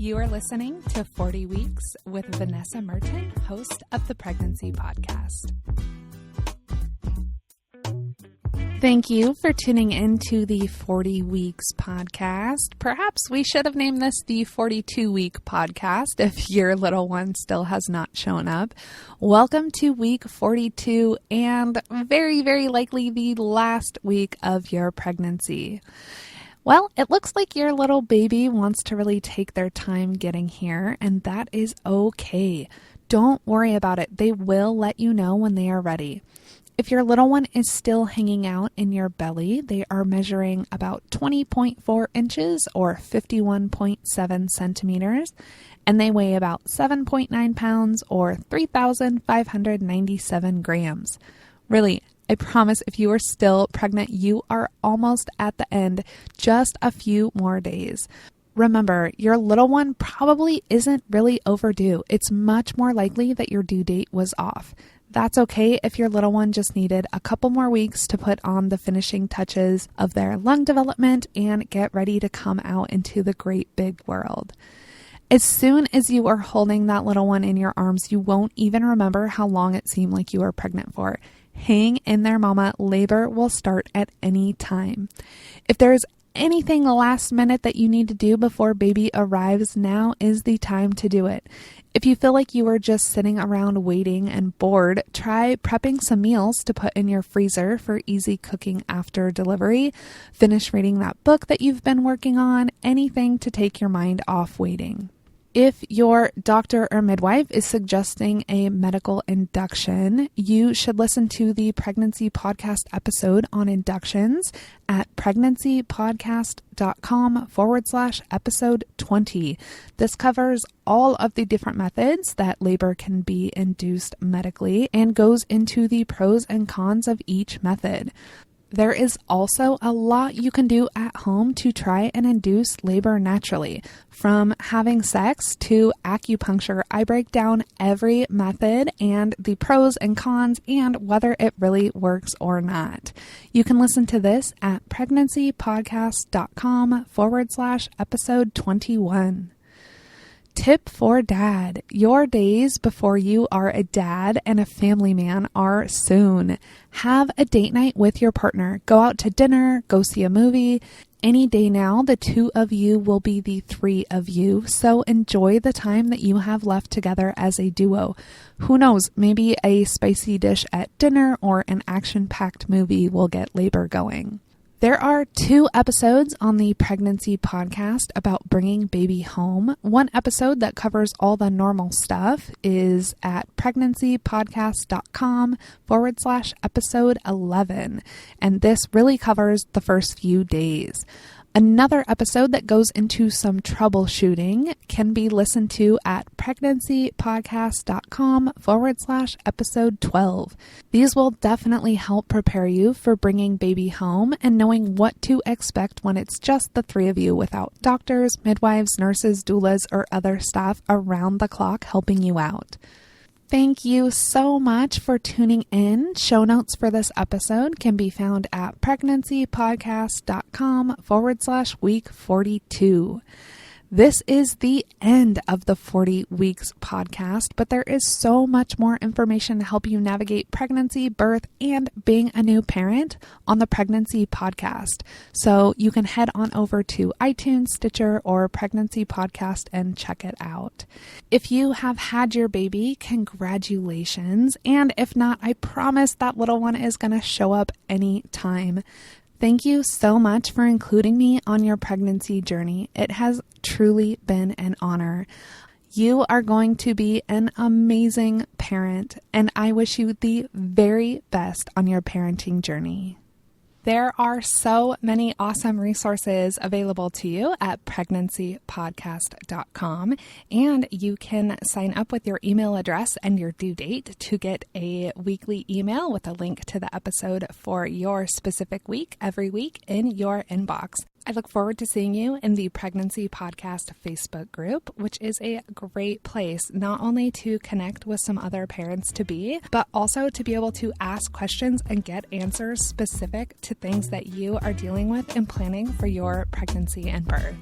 You are listening to 40 Weeks with Vanessa Merton, host of the Pregnancy Podcast. Thank you for tuning into the 40 Weeks podcast. Perhaps we should have named this the 42-week podcast if your little one still has not shown up. Welcome to week 42 and very, very likely the last week of your pregnancy. Well, it looks like your little baby wants to really take their time getting here, and that is okay. Don't worry about it. They will let you know when they are ready. If your little one is still hanging out in your belly, they are measuring about 20.4 inches or 51.7 centimeters, and they weigh about 7.9 pounds or 3,597 grams. Really, I promise if you are still pregnant, you are almost at the end, just a few more days. Remember, your little one probably isn't really overdue. It's much more likely that your due date was off. That's okay if your little one just needed a couple more weeks to put on the finishing touches of their lung development and get ready to come out into the great big world. As soon as you are holding that little one in your arms, you won't even remember how long it seemed like you were pregnant for. Hang in there, mama. Labor will start at any time. If there's anything last minute that you need to do before baby arrives, now is the time to do it. If you feel like you are just sitting around waiting and bored, try prepping some meals to put in your freezer for easy cooking after delivery. Finish reading that book that you've been working on, anything to take your mind off waiting. If your doctor or midwife is suggesting a medical induction, you should listen to the Pregnancy Podcast episode on inductions at pregnancypodcast.com/episode 20. This covers all of the different methods that labor can be induced medically and goes into the pros and cons of each method. There is also a lot you can do at home to try and induce labor naturally. From having sex to acupuncture, I break down every method and the pros and cons and whether it really works or not. You can listen to this at pregnancypodcast.com/episode 21. Tip for dad. Your days before you are a dad and a family man are soon. Have a date night with your partner. Go out to dinner, go see a movie. Any day now, the two of you will be the three of you. So enjoy the time that you have left together as a duo. Who knows, maybe a spicy dish at dinner or an action-packed movie will get labor going. There are 2 episodes on the Pregnancy Podcast about bringing baby home. One episode that covers all the normal stuff is at pregnancypodcast.com/episode 11. And this really covers the first few days. Another episode that goes into some troubleshooting can be listened to at pregnancypodcast.com/episode 12. These will definitely help prepare you for bringing baby home and knowing what to expect when it's just the 3 of you without doctors, midwives, nurses, doulas, or other staff around the clock helping you out. Thank you so much for tuning in. Show notes for this episode can be found at pregnancypodcast.com/week 42. This is the end of the 40 Weeks podcast, but there is so much more information to help you navigate pregnancy, birth, and being a new parent on the Pregnancy Podcast. So you can head on over to iTunes, Stitcher, or Pregnancy Podcast and check it out. If you have had your baby, congratulations. And if not, I promise that little one is going to show up anytime. Thank you so much for including me on your pregnancy journey. It has truly been an honor. You are going to be an amazing parent, and I wish you the very best on your parenting journey. There are so many awesome resources available to you at pregnancypodcast.com, and you can sign up with your email address and your due date to get a weekly email with a link to the episode for your specific week every week in your inbox. I look forward to seeing you in the Pregnancy Podcast Facebook group, which is a great place not only to connect with some other parents-to-be, but also to be able to ask questions and get answers specific to things that you are dealing with in planning for your pregnancy and birth.